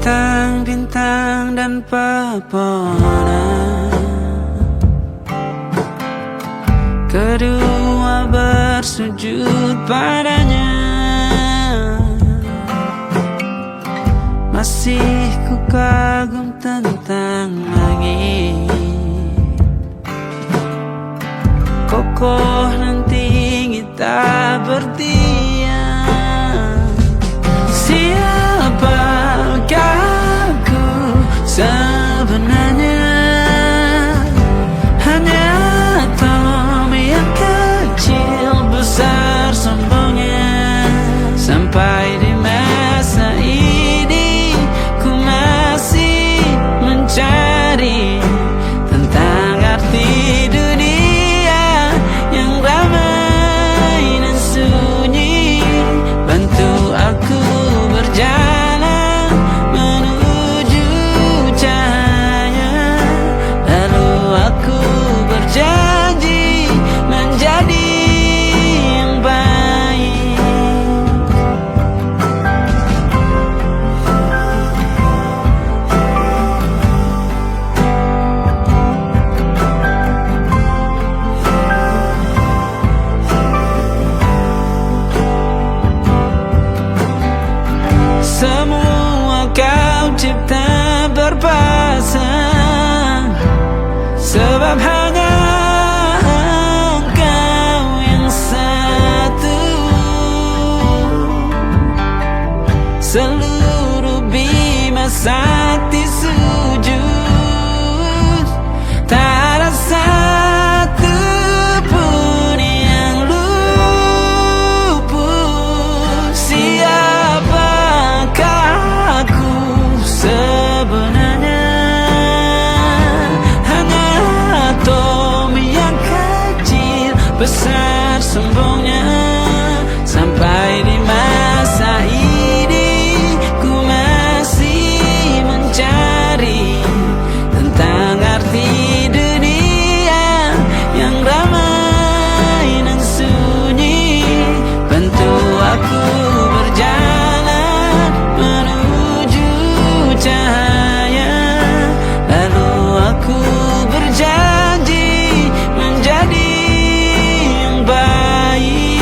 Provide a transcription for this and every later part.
bintang-bintang dan pepohonan, kedua bersujud padanya. Masih ku kagum tentang langit, kokoh dan tinggi tak berdiam. Siapakah aku sebenarnya? Hanya Tom yang kecil besar sombongnya. Sampai di masa ini ku masih mencari tentang arti dunia yang ramai dan sunyi. Bantu aku berjalan menuju cahaya, lalu aku berjanji menjadi yang baik. Semua kau cipta berpasang, sebab hanya engkau yang satu. Seluruh bima sakti sujud, tak ada satu pun yang luput. Siapakah aku sebenarnya? Hanya atom yang kecil besar sombongnya. Sampai di masa ini ku masih mencari tentang arti dunia yang ramai dan sunyi. Bantu aku berjalan menuju cahaya, lalu aku berjanji menjadi yang baik.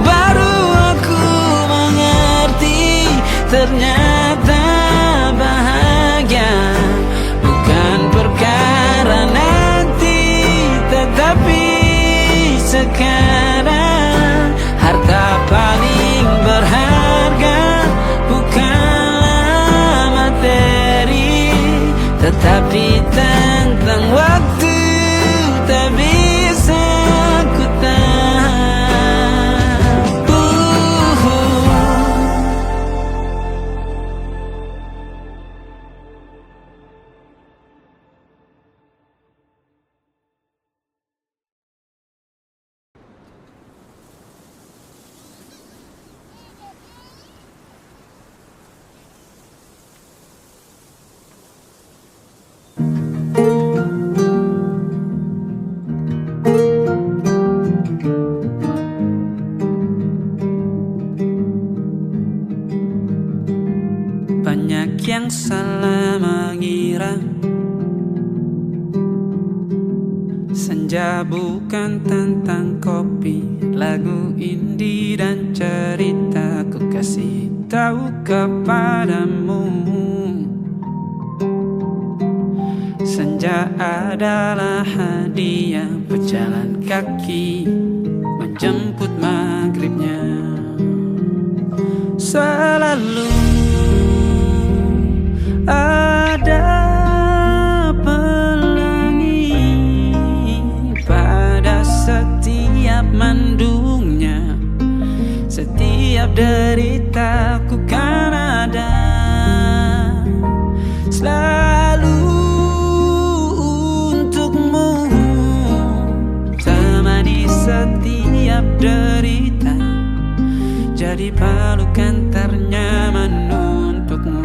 Baru aku mengerti, ternyata bahagia bukan perkara nanti, tetapi sekarang. Harta paling berharga bukanlah materi, tetapi tentang waktu tak bisa ku tahan. Banyak yang salah mengira senja bukan tentang kopi, lagu indie dan cerita. Ku kasih tahu kepadamu, senja adalah hadiah pejalan kaki menjemput maghribnya. Selalu ada pelangi pada setiap mendungnya. Setiap deritaku kan ada selalu untukmu, temani setiap derita, jadi pelukan ternyaman untukmu.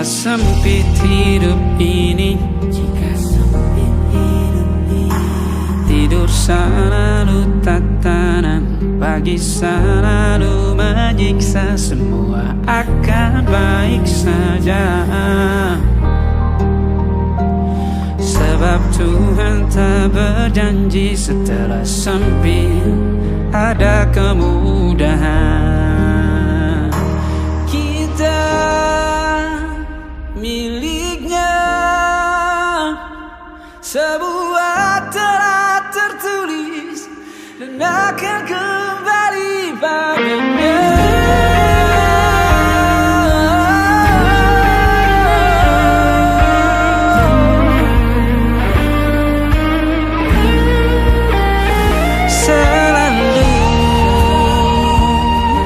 sempit hidup ini, tidur selalu tatanan, pagi selalu menyiksa, semua akan baik saja. Sebab Tuhan tak berjanji setelah sempit ada kemudahan. Kita miliknya, sebuah telah tertulis dan akan kembali padanya. Selalu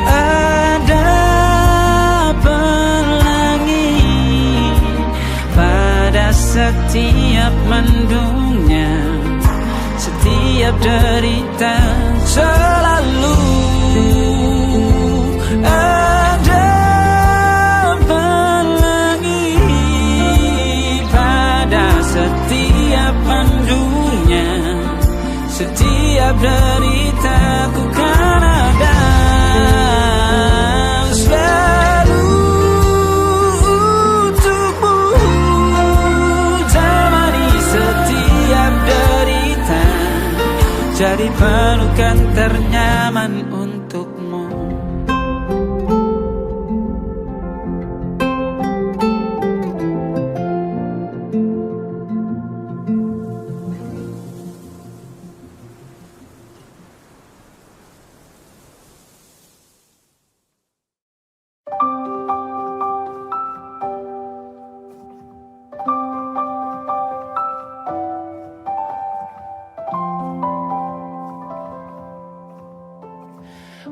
ada pelangi pada setiap mendungnya, setiap derita. Selalu ada pelangi pada setiap mendungnya, setiap derita ku kan ada. Selalu untukmu temani setiap derita, jadi pelukan ternyaman untukmu.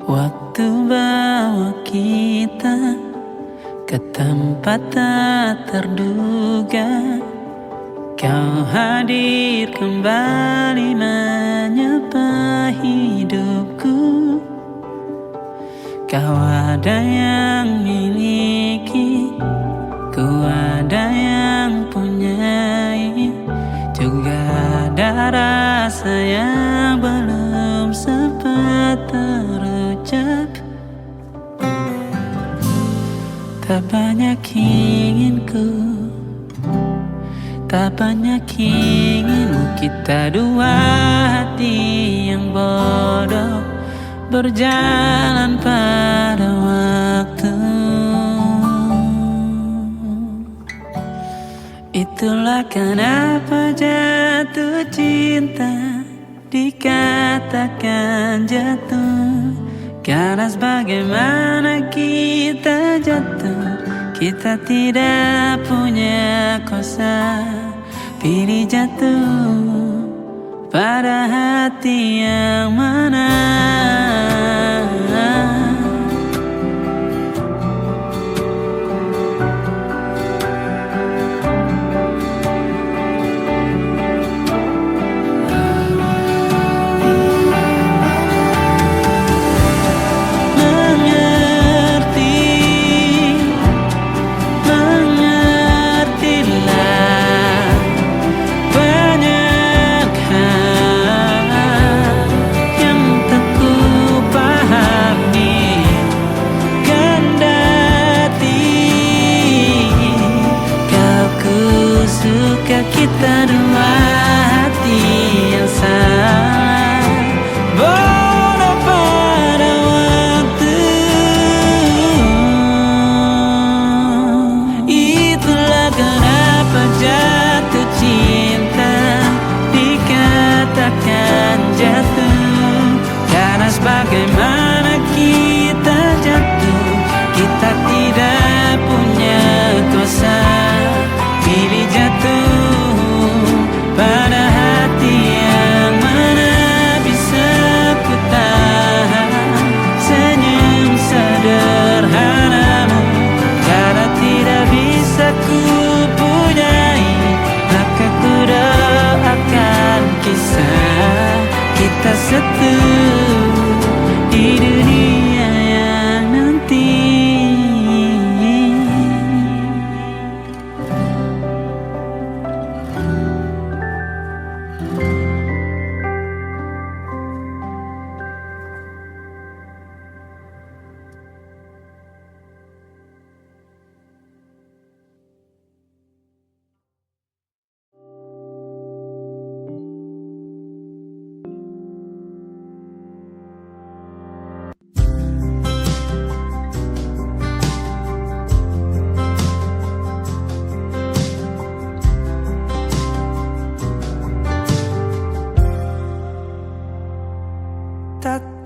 Waktu bawa kita ke tempat tak terduga, kau hadir kembali menyapa hidupku. Kau ada yang miliki, ku ada yang punyai, juga ada rasa yang belum sempat terucap. Tak banyak inginku, tak banyak inginmu, kita dua hati yang bodoh berjalan pada waktu. Itulah kenapa jatuh cinta dikatakan jatuh, karena sebagaimana kita jatuh, kita tidak punya kuasa. Pilih jatuh pada hati yang mana. Kita dua hati yang sama, bodoh pada waktu. Itulah kenapa jatuh cinta dikatakan jatuh, karena sebagaimana kita jatuh, kita tidak punya kuasa. Pilih jatuh pada hati yang mana bisa ku tahan senyum sederhanamu, karena tidak bisa ku punyai, maka ku doakan kisah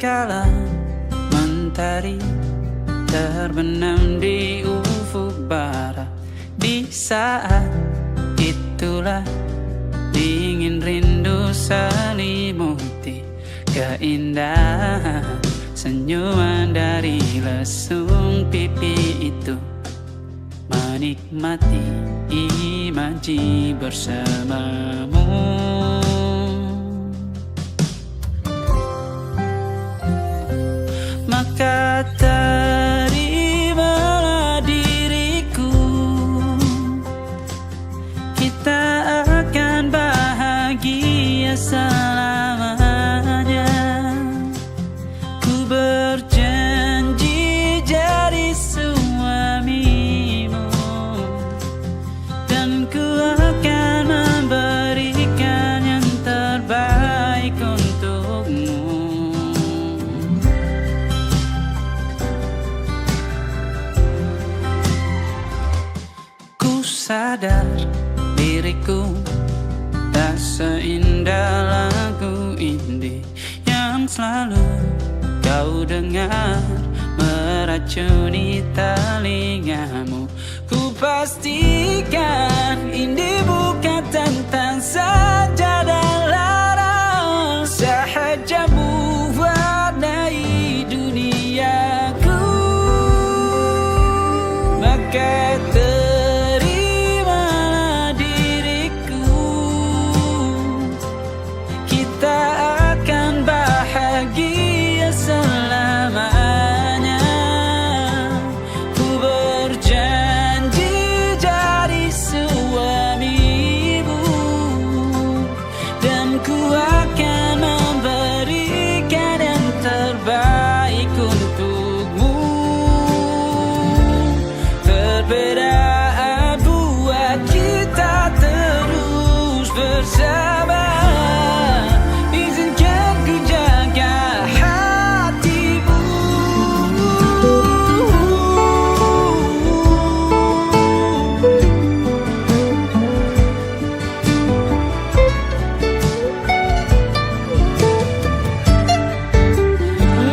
tatkala mentari terbenam di ufuk barat. Di saat itulah dingin rindu selimuti keindahan senyuman dari lesung pipi itu. Menikmati imaji bersamamu. Maka terimalah diriku, kita akan bahagia selamanya. Ku berjanji jadi suamimu, dan ku akan memberikan yang terbaik untukmu. Ku sadar diriku tak seindah lagu indie yang selalu kau dengar meracuni telingamu. Ku pastikan indie bukan tentang saja dan lara, sahaja mewarnai duniaku. Maka terimalah diriku, kita akan bahagia selamanya. Ku berjanji jadi suamimu, dan ku akan memberikan yang terbaik untukmu. Perbedaan buat kita terus bersama. Izinkan ku jaga hatimu.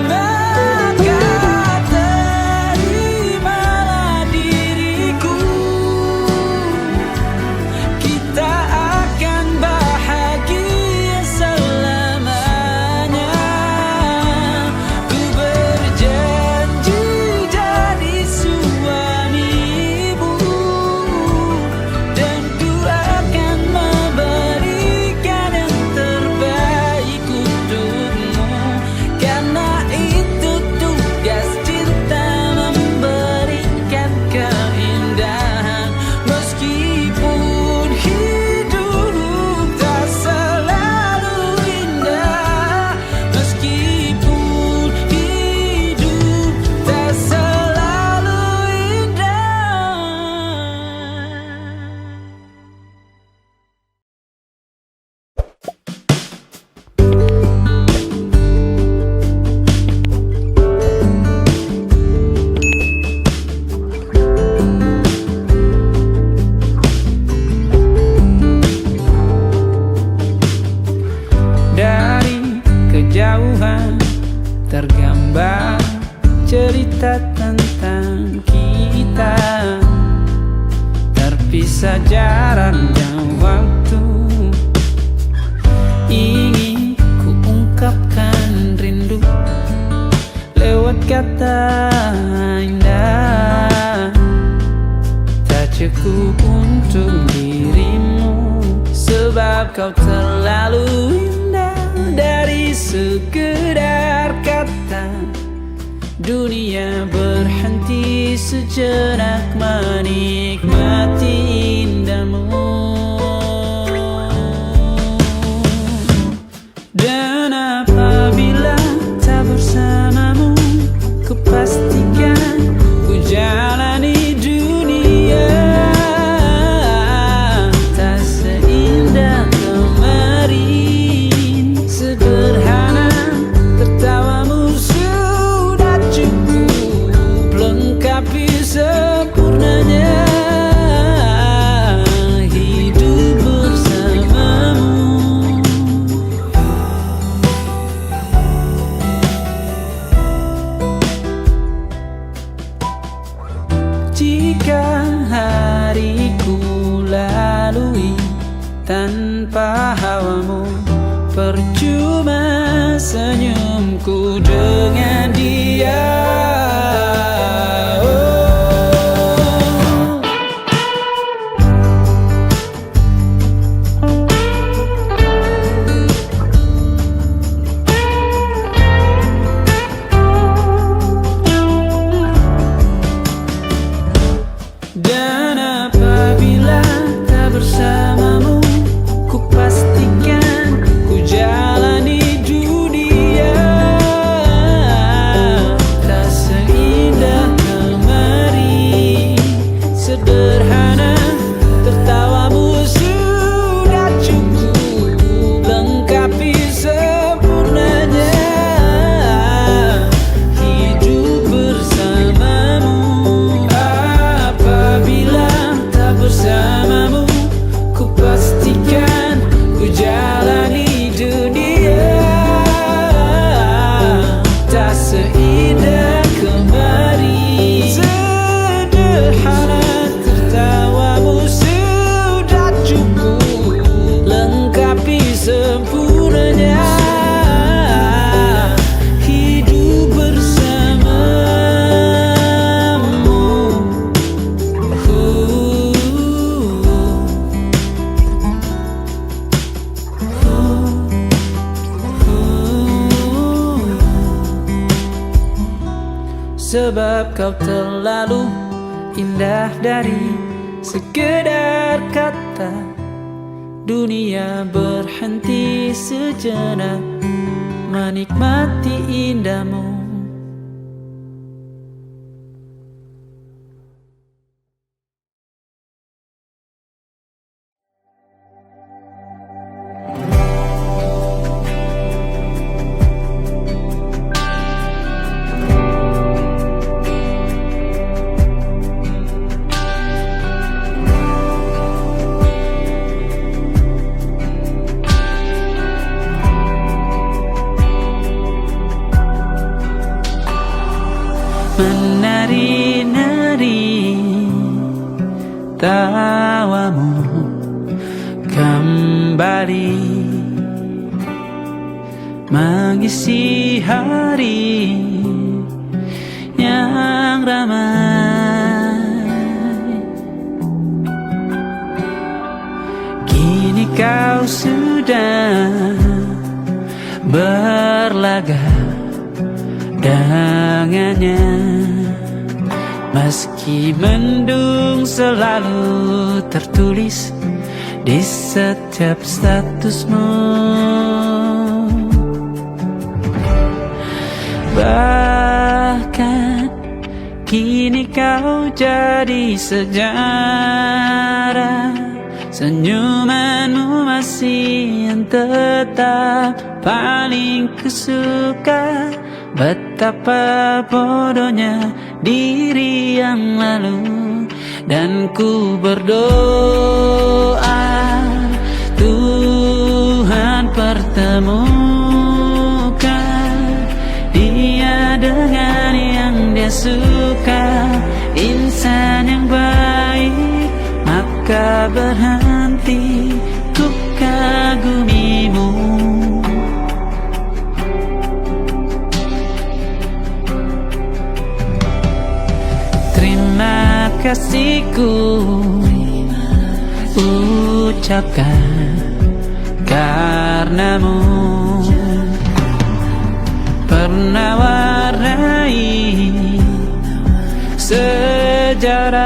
Maka terimalah diriku, kita akan bahagia selamanya. Ku berjanji jadi suamimu, dan ku akan memberikan yang terbaik untukmu. Karena itu tugas cinta, memberikan keindahan. Meskipun hidup tak selalu indah, meskipun hidup tak selalu indah. Dari kejauhan tergambar cerita tentang kita, terpisah jarak dan waktu. Ingin ku ungkapkan rindu lewat kata indah, tak cukup untuk dirimu, sebab kau terlalu indah. Dari sekedar kata, dunia berhenti sejenak menikmati indahmu. Dan apabila tak bersamamu, ku pastikan ku jalani dunia tak seindah kemarin. Sederhana, tertawamu sudah cukup lengkapi sempurnanya. tertawamu, percuma senyumku dengan dia. Dan apabila tak bersamamu, ku pastikan ku jalani dunia tak seindah kemarin. Sederhana, tertawamu sudah cukup lengkapi sempurnanya hidup bersamamu. Apabila tak bersamamu, ku pastikan ku jalani dunia tak seindah kemarin. Sederhana, tertawamu sudah cukup lengkapi sempurnanya hidup bersamamu. Sebab kau terlalu indah dari sekedar kata. Dunia berhenti sejenak menikmati indahmu. Menari-nari tawamu kembali mengisi hari yang ramai. Kini kau sudah berlaga dengannya, meski mendung selalu tertulis di setiap statusmu. Bahkan kini kau jadi sejarah, senyumanmu masih yang tetap paling kusuka. Betapa bodohnya diri yang lalu, dan ku berdoa Tuhan pertemukan dia dengan yang dia suka. Insan yang baik, maka berhenti ku kagumimu. Terima kasihku ucapkan karenamu pernah warnai sejarah.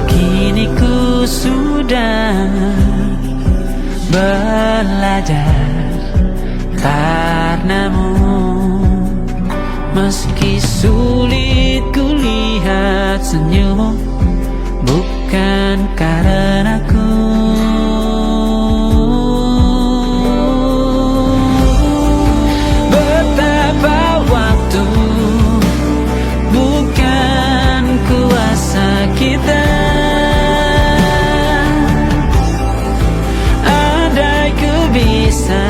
Kini ku sudah belajar karenamu. Meski sulit ku lihat senyummu, bukan karenaku. Betapa waktu bukan kuasa kita. Andai ku bisa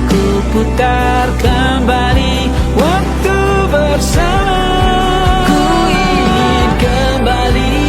ku putar kembali waktu bersama, ku ingin kembali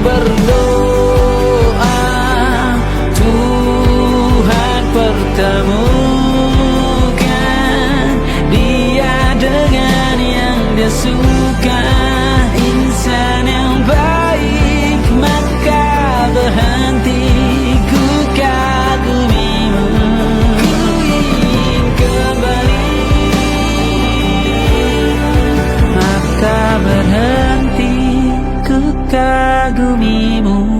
berdoa Tuhan pertemukan dia dengan yang dia suka, insan yang baik, maka berhenti ku kagumimu. Ku ingin kembali, maka berhenti ku kagumimu.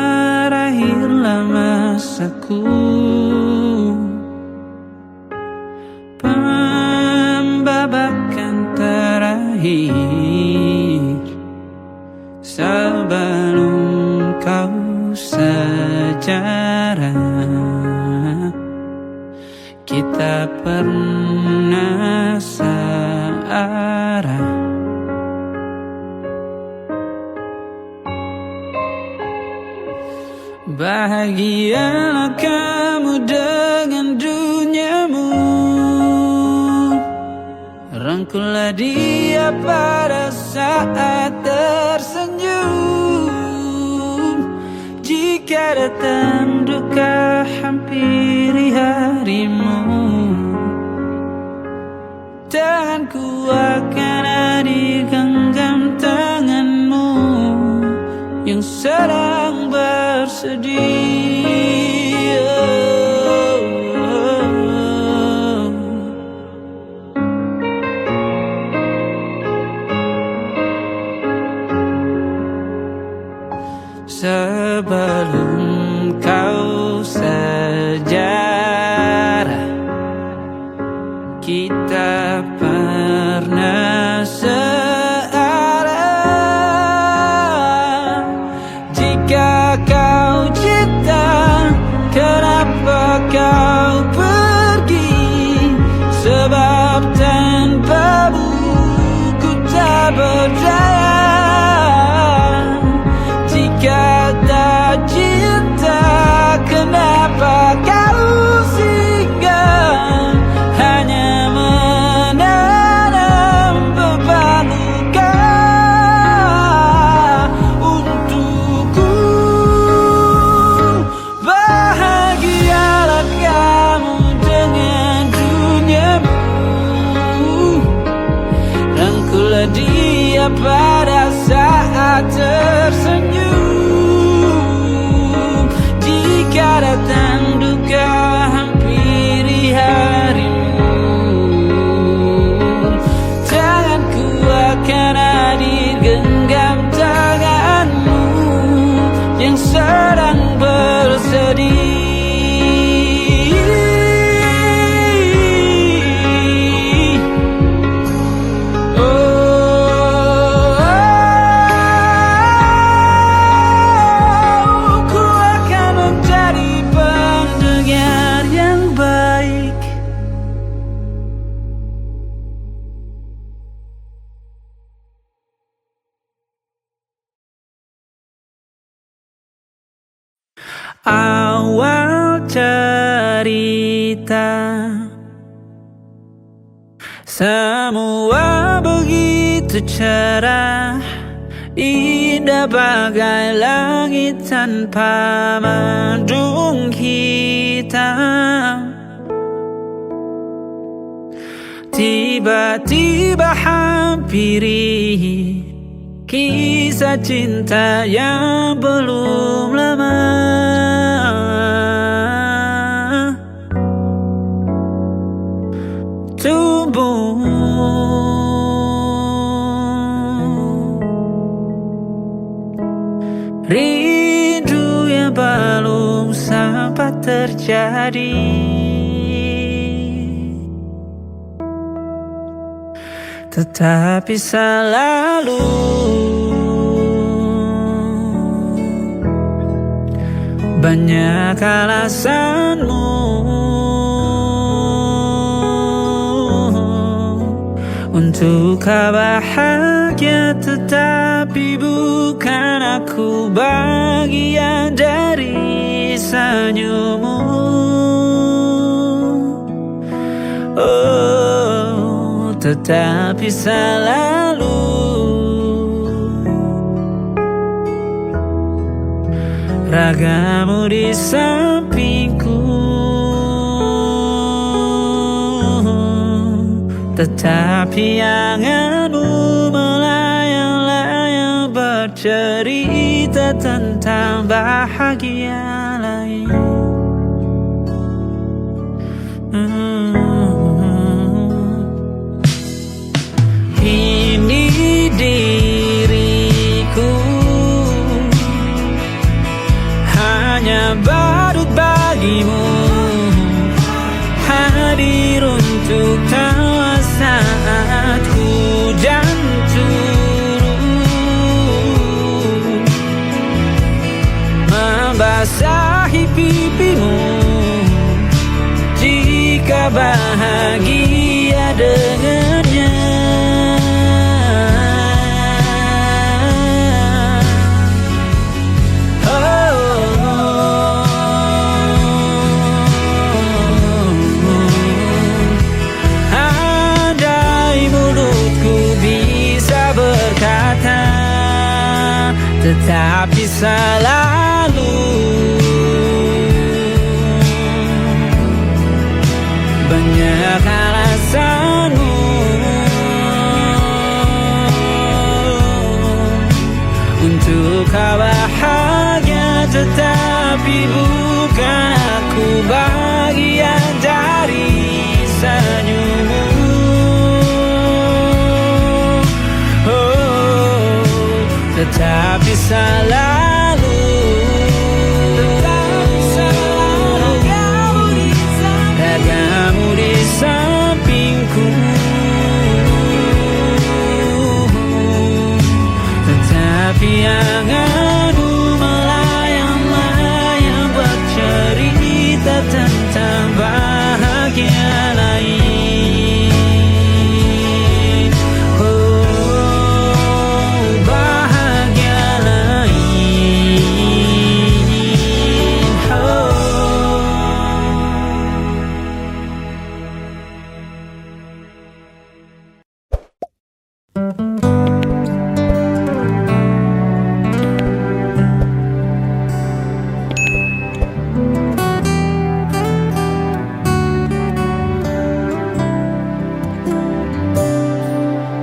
Berakhirlah masaku, pembabakan terakhir, sebelum kau sejarah. Kita pernah searah. Bahagialah kamu dengan duniamu, rangkullah dia pada saat tersenyum. Jika datang duka hampiri harimu, tanganku akan ada di genggam tanganmu yang sedang bersedih. Sebelum kau sejarah, kita pernah searah. Jika kau cinta, kenapa kau pergi? Sebab tanpamu ku tak berdaya. Jika tak cinta, kenapa kau singgah? Hanya menanam beban luka untukku. Bahagialah kamu dengan duniamu, rangkullah dia pada saat tersenyum. Jika datang duka hampiri harimu, tanganku akan hadir genggam tanganmu yang sedang bersedih. Awal cerita, semua begitu cerah, indah bagai langit tanpa mendung hitam. Tiba-tiba hampiri kisah cinta yang belum lama. Tumbuh rindu yang belum sempat terjadi, tetapi selalu banyak alasanmu Untuk kau bahagia, tetapi bukan aku bagian dari senyummu. Oh, tetapi selalu ragamu di sampingku. Tetapi anganmu melayang-layang bercerita tentang bahagia lain. Ini diriku hanya badut bagimu, hadir untuk tawa saat hujan turun, membasahi pipimu jika bahagia dengannya. Tetapi selalu banyak alasanmu untuk kau bahagia, tetapi bukan aku bagian dari senyummu. Tetapi selalu ragamu di sampingku. Tetapi anganmu melayang-layang bercerita tentang bahagia lain.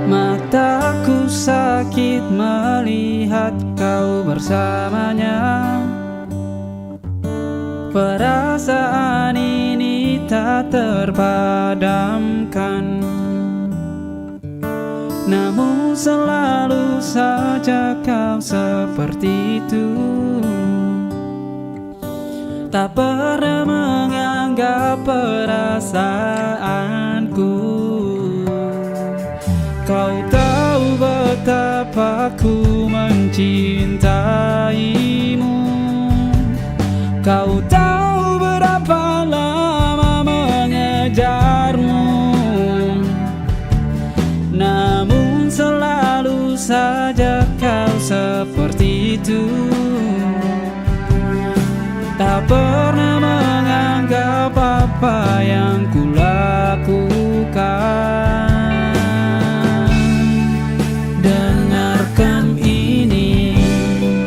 Mataku sakit melihat kau bersamanya. Perasaan ini tak terpadamkan, namun selalu saja kau seperti itu. Tak pernah menganggap perasaanku. Kau tahu betapa ku mencintaimu. Kau tahu berapa lama mengejarmu, namun selalu saja kau seperti itu. Tak pernah menganggap apa yang kulakukan. Dengarkan ini,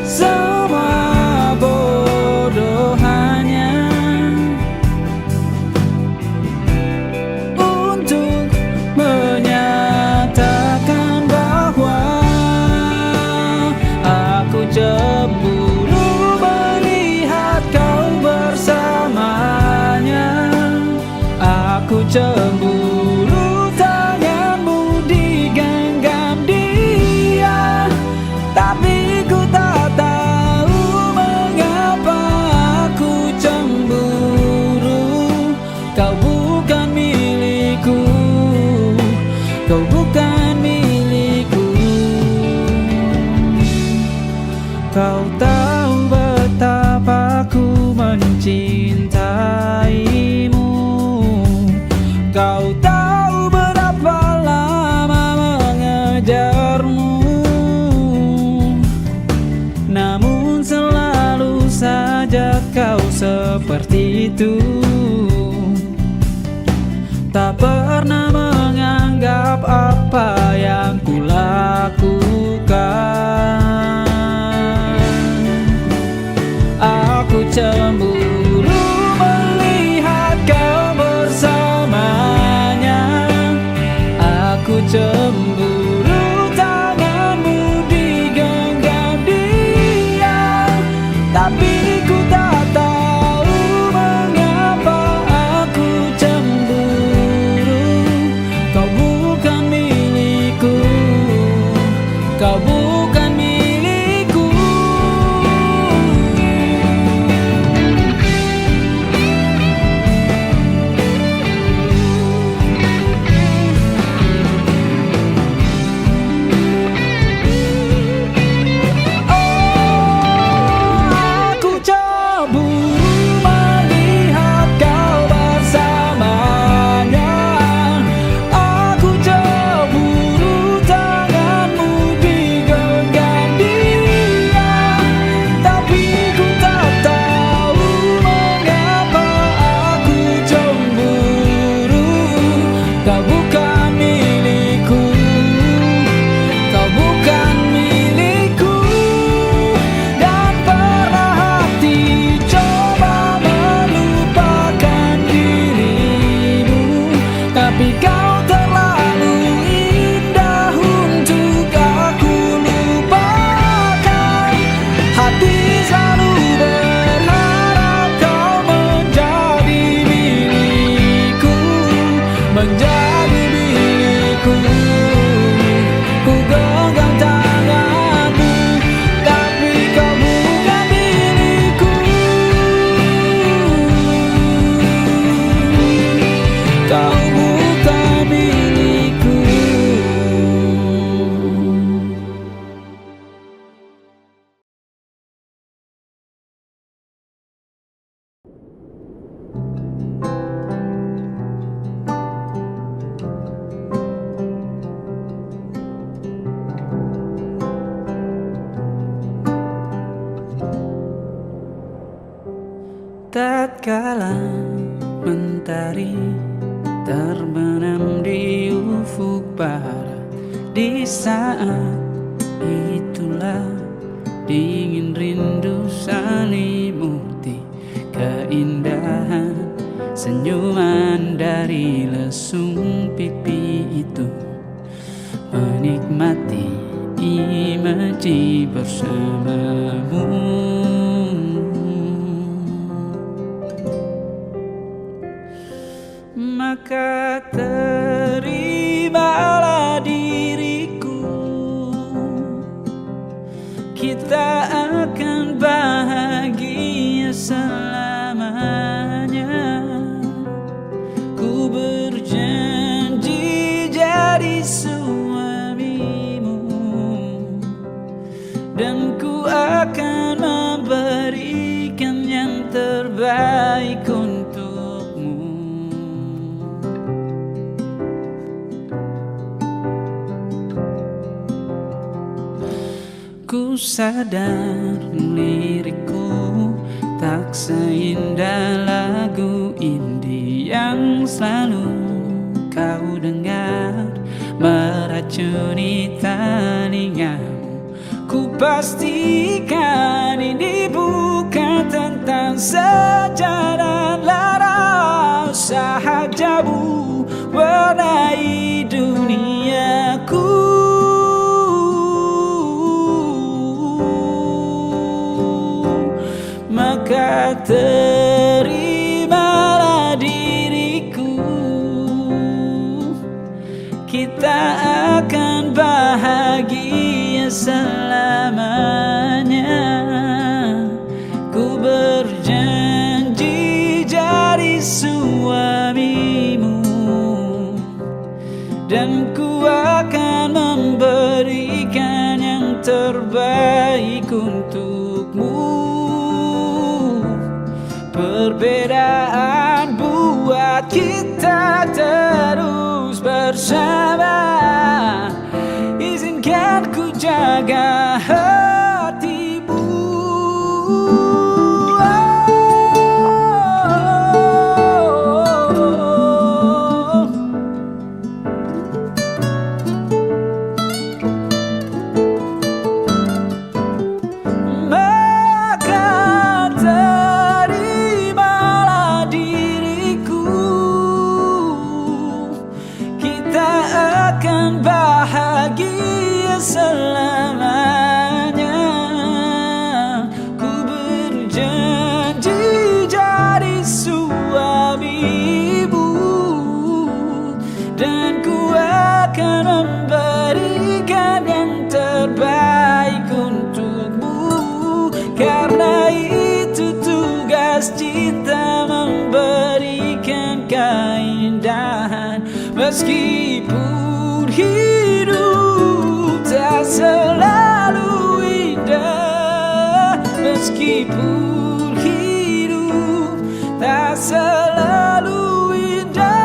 semua bodoh hanya untuk menyatakan bahwa aku cemburu melihat kau bersamanya. Aku cemburu tanganmu digenggam dia, tapi ku tak tahu mengapa aku cemburu. Kau bukan milikku, kau bukan milikku. Kau tahu betapa ku mencintaimu. Kau tahu berapa lama itu. Tak pernah menganggap apa yang kulakukan. Aku cemburu melihat kau bersamanya. Aku cemburu tanganmu digenggam dia. Tapi ku tak tahu mengapa aku cemburu. Kau bukan milikku, kau bukan milikku. Aku cemburu melihat kau bersamanya. Aku cemburu tanganmu digenggam dia. Tapi ku tak tahu mengapa aku cemburu. Kau bukan milikku, kau bukan milikku. Dan pernah hati coba melupakan dirimu, tapi kau terlalu indah untuk aku lupakan. Hati selalu berharap kau menjadi milikku, menjadi milikku. Ku genggam tanganmu, tapi kau bukan milikku. Kau bukan milikku. Tatkala mentari terbenam di ufuk barat, di saat itulah dingin rindu selimuti keindahan senyuman dari lesung pipi itu. Menikmati imaji bersamamu. Maka terimalah diriku, kita akan bahagia selamanya. Ku berjanji jadi suamimu, dan ku akan memberikan yang terbaik untukmu. Ku sadar lirikku tak seindah lagu indie yang selalu kau dengar meracuni telingamu. Ku pastikan ini bukan tentang sejalan lara, sahajamu warnai duniaku. Maka terimalah diriku, kita akan bahagia selamanya. Ku berjanji jadi suamimu, dan ku akan memberikan yang terbaik untukmu. Perbedaan buat kita terus bersama. Izinkan ku jaga hatimu. selamanya. Ku berjanji jadi suami ibu, dan ku akan memberikan yang terbaik untukmu. Karena itu tugas cinta, memberikan keindahan. Meskipun hidup tak selalu indah, meskipun hidup tak selalu indah.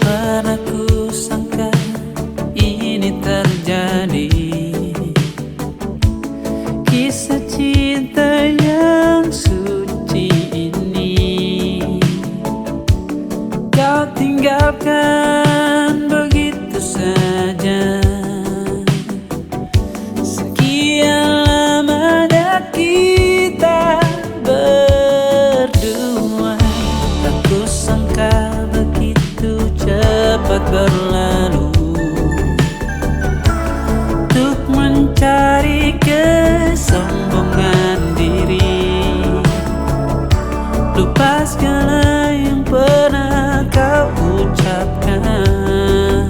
Pernah ku sangka ini terjadi, kisah cinta yang suci ini. Kau tinggalkan begitu saja. Sekian lamanya kita berdua, tak ku sangka begitu cepat berlalu. Untuk mencari kesombongan diri, lupa segala yang pernah kau ucapkan.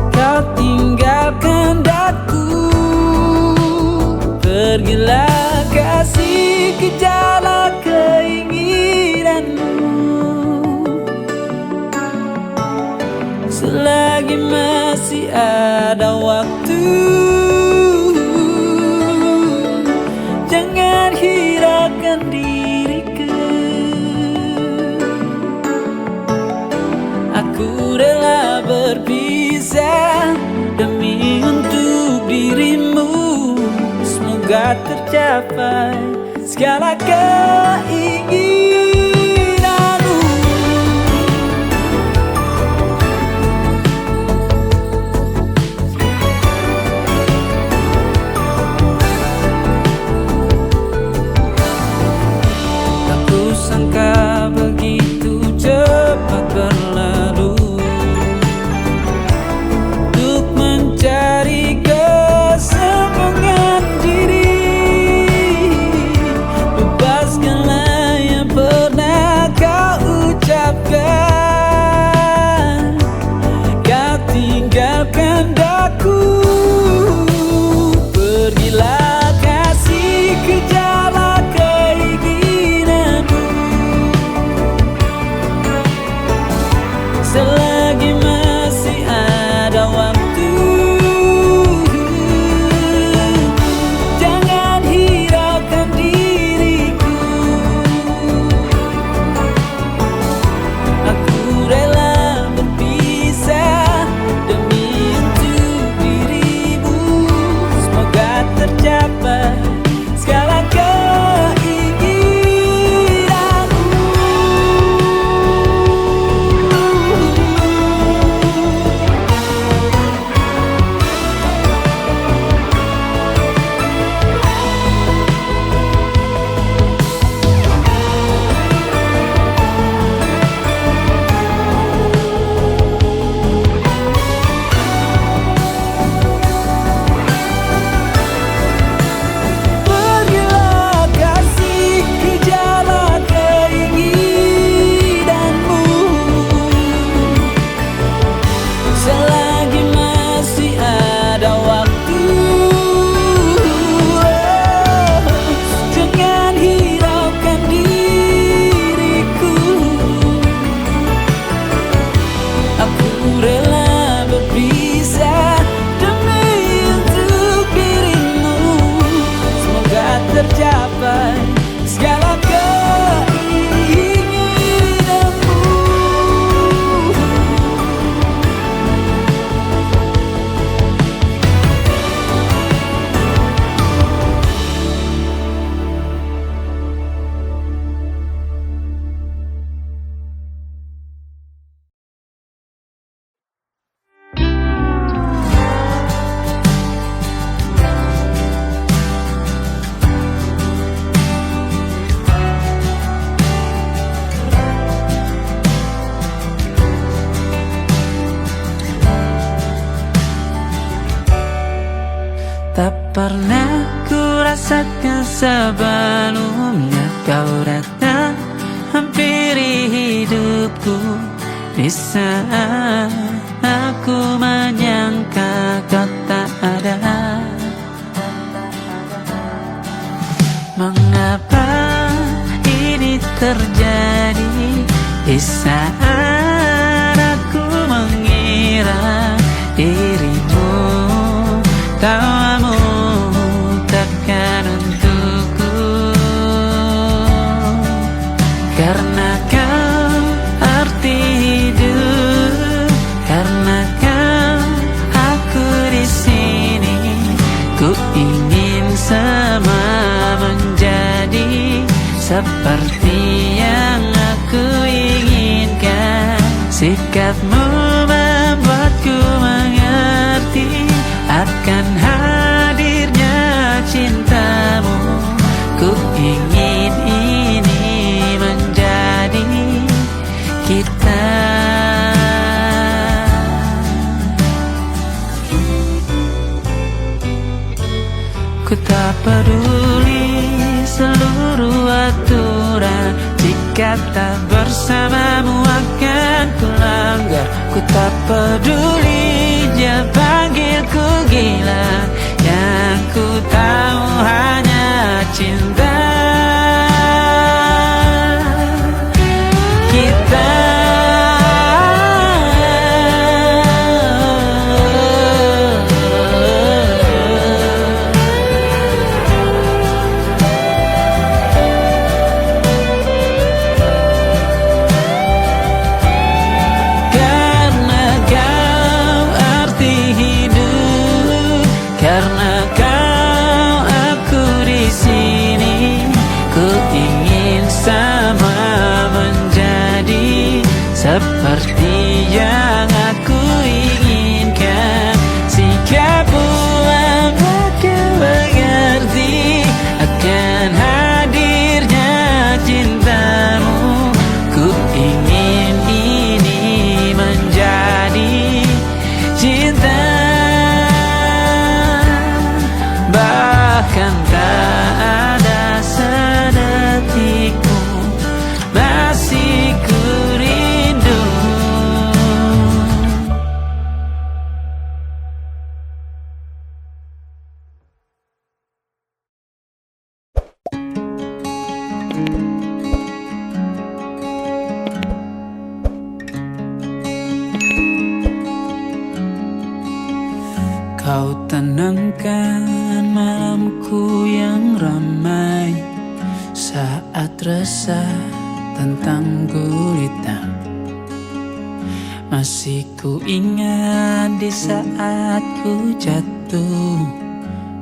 Kau tinggalkan daku, pergilah kasih, kejarlah keinginanmu. Selagi masih ada waktu, jangan hiraukan diriku. Aku rela berpisah demi untuk dirimu. Semoga tercapai segala keinginanmu. Tak kusangka begitu cepat berlalu. Untuk mencari kesombongan diri, lupa segala yang Tak pernah ku rasakan sebelumnya. Kau datang hampiri hidupku di saat aku menyangka kau tak ada. Mengapa ini terjadi di saat aku mengira dirimu, tawamu takkan untukku. Karena kau arti hidup, karena kau aku di sini. Ku ingin semua menjadi seperti yang aku inginkan. Sikapmu membuatku mengerti akan hadirnya cintamu. Ku ingin ini menjadi kita. Ku tak peduli seluruh aturan, jika tak bersamamu akan ku langgar. Ku tak peduli dia panggilku gila, yang ku tahu hanya cinta kita. Karena kau aku di sini. Ku ingin sama menjadi seperti yang aku inginkan. Sikapmu membuatku mengerti akan hadirnya cintamu. Ku ingin ini menjadi cinta. Bahkan tak ada sedetikmu masih ku rindu. Kau tenangkan malamku yang ramai saat resah tentang gulita. Masih ku ingat di saat ku jatuh,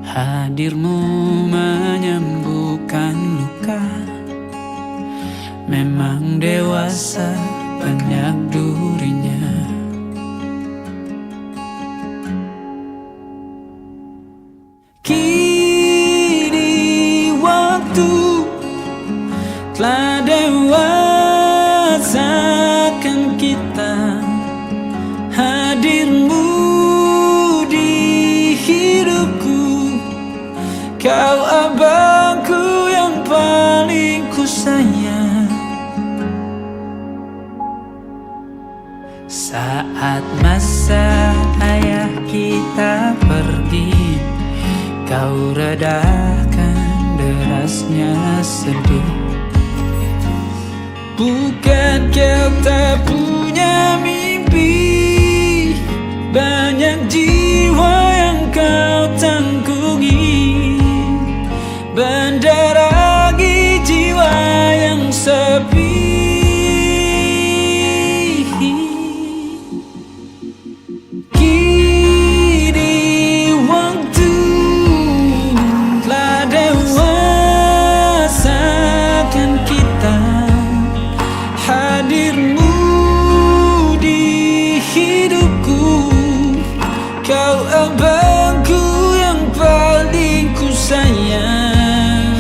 hadirmu menyembuhkan luka. Memang dewasa banyak durinya. Kini waktu telah dewasakan kita. Hadirmu di hidupku, kau abangku yang paling ku sayang. Saat masa ayah kita pergi, kau redakan derasnya sedih. Bukan kau tak punya mimpi, banyak jiwa yang kau tanggungi. Mendarangi jiwa yang sepi. Hadirmu di hidupku, kau abangku yang paling ku sayang.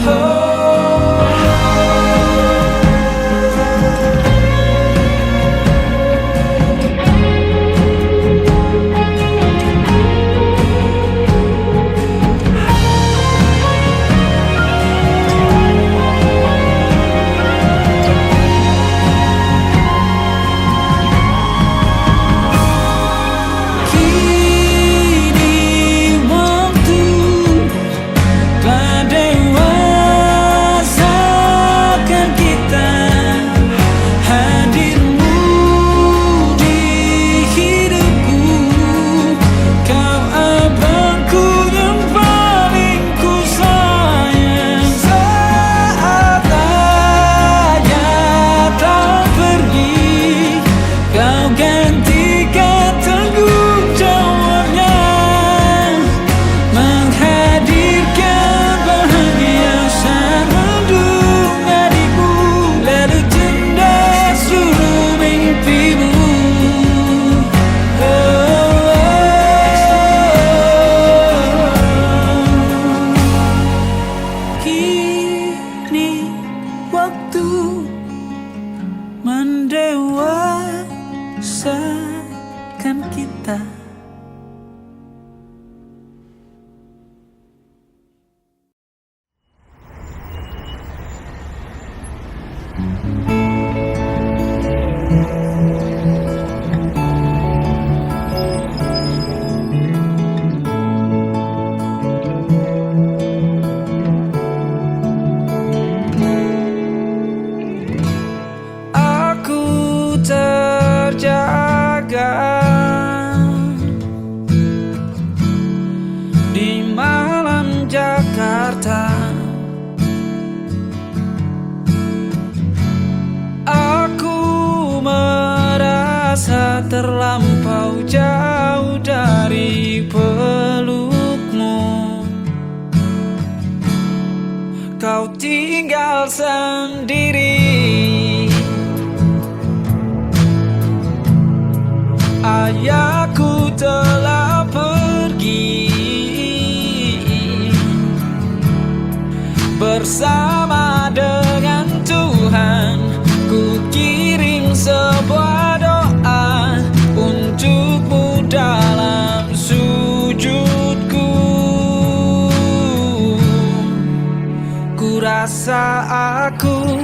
rasa aku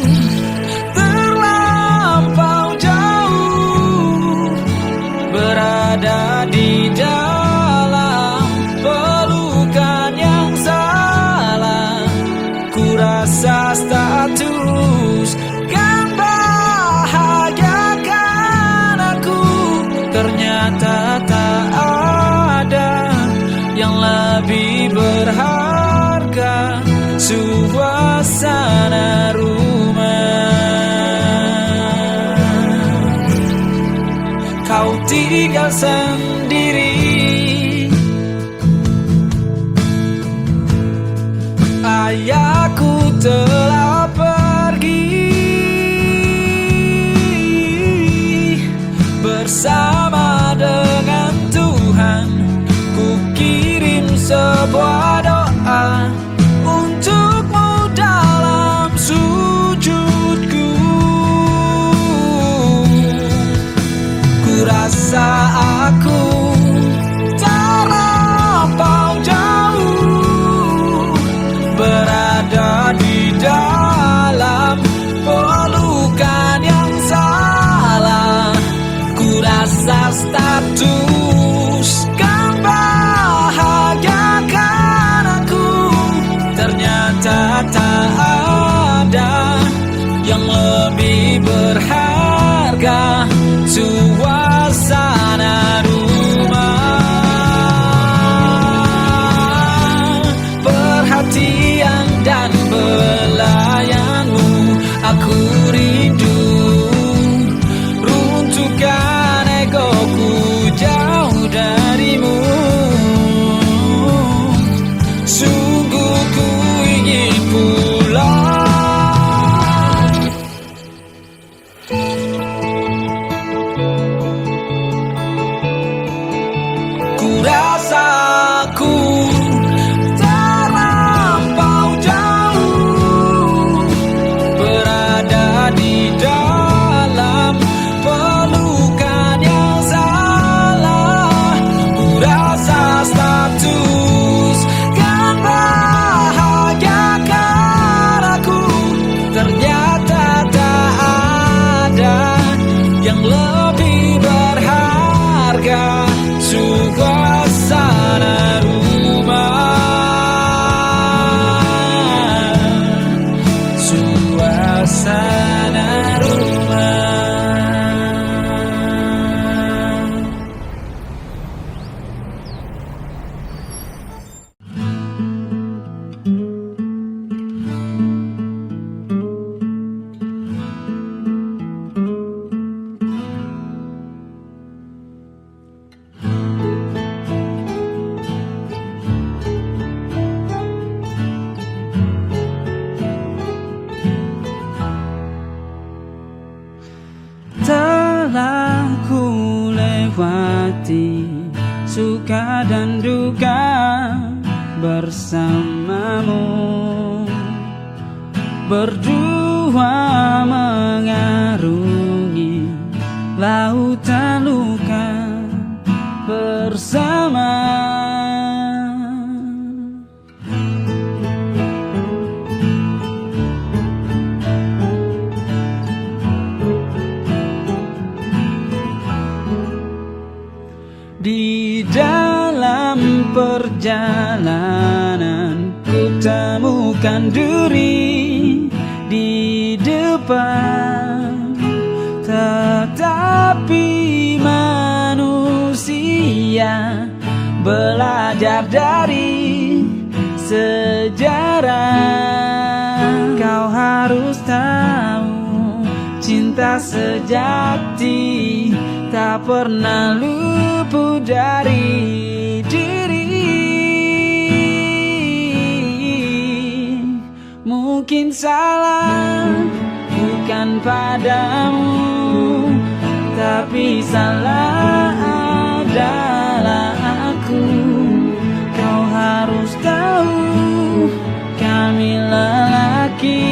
terlampau jauh, berada di dalam pelukan yang salah. Ku rasa status kan bahagiakan aku, ternyata tak ada yang lebih berharga, suasana rumah. Kau tinggal sendiri, ayahku telah pergi bersama dengan Tuhan. Ku kirim sebuah doa untukmu dalam sujudku. Ku rasa aku terlampau jauh, berada di dalam pelukan yang salah. Ku rasa status kan bahagiakan aku, ternyata tak ada yang lebih berharga, suasana rumah. Perhatian dan belayanmu aku rindu, runtuhkan egoku jauh darimu. Sungguh ku ingin pulang. Ku rasa aku terlampau jauh, berada di dalam pelukan yang salah. Ku rasa status kan bahagiakan aku, ternyata tak ada yang lebih berharga, suasana rumah. Suasana rumah. Telah ku lewati suka dan duka bersamamu, berdua mengarungi lautan luka bersama. Di dalam perjalanan ku temukan duri di depan, tetapi manusia belajar dari sejarah. Kau harus tahu, cinta sejati tak pernah luput dari diri. Mungkin salah bukan padamu, tapi salah adalah aku. Kau harus tahu, kami lelaki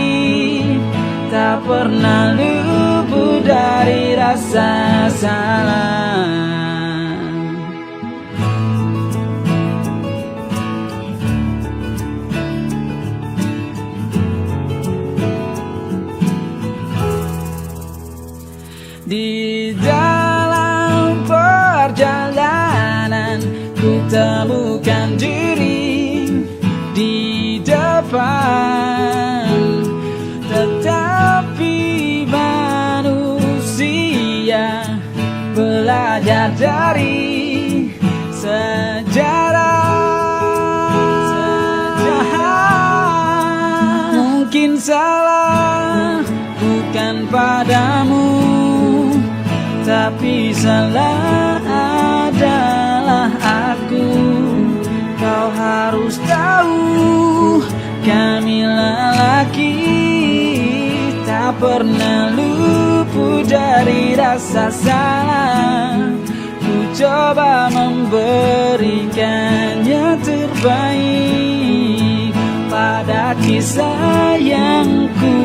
tak pernah luput dari rasa salah. temukan diri di depan. Tetapi manusia belajar dari sejarah. Mungkin salah bukan padamu, tapi salah adalah aku. Kau harus tahu, kami lelaki tak pernah luput dari rasa salah. Ku coba memberikan yang terbaik pada kisah yang ku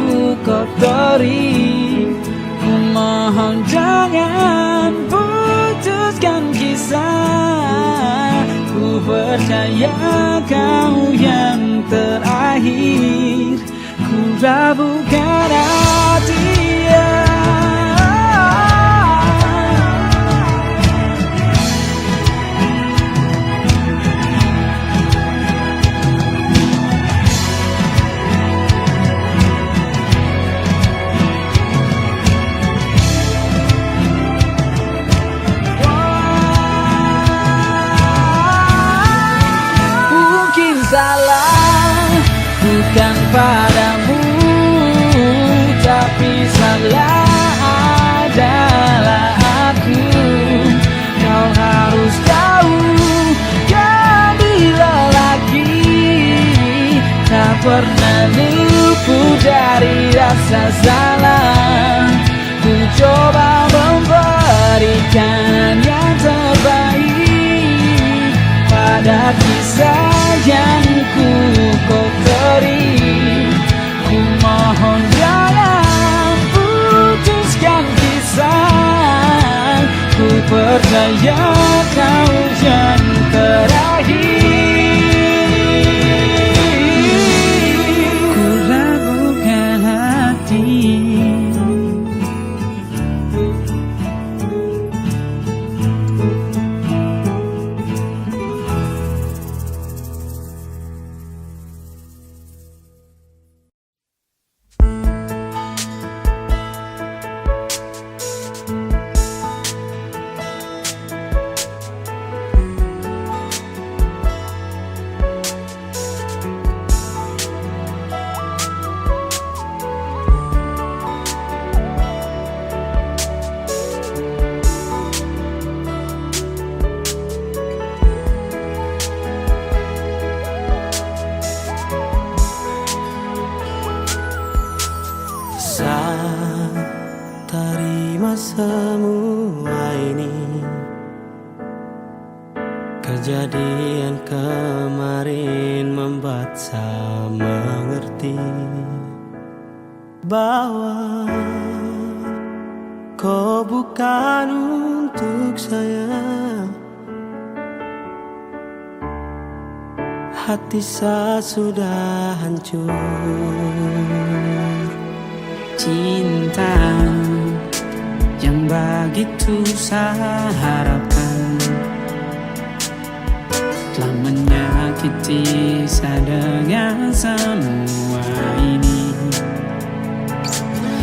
kotori. Ku mohon jangan putuskan kisah. Ku percaya kau yang terakhir. Ku rabukan hati. Salah bukan padamu, tapi salah adalah aku. Kau harus tahu, kami lelaki tak pernah luput dari rasa salah. Ku coba memberikan yang terbaik pada kisah yang ku kotori. Ku mohon jangan putuskan kisah. Ku percaya kau yang terakhir. Ku ragukan hati. Terima semua ini, kejadian kemarin membuat saya mengerti bahwa kau bukan untuk saya. Hati saya sudah hancur. Cinta yang begitu saya harapkan telah menyakiti saya dengan semua ini.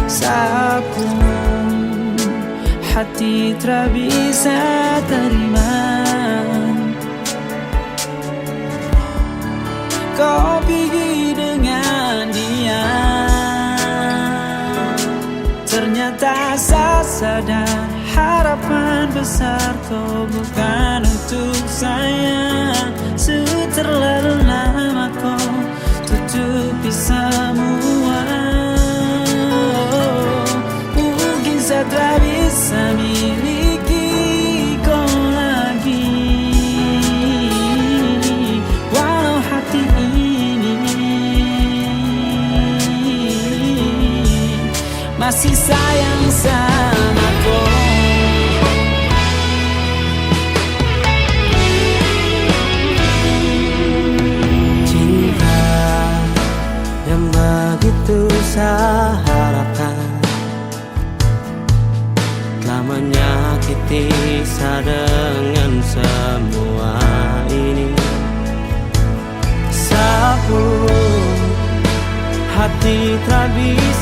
Saya pun hati tak bisa terima kau pergi dengan dia. Ternyata saya sadar harapan besar kau bukan untuk saya. Terlalu lama kau tutupi semua. Mungkin saya tak bisa miliki kau lagi, walau hati ini masih sayang sama kau. Cinta yang begitu saya harapkan telah tak bisa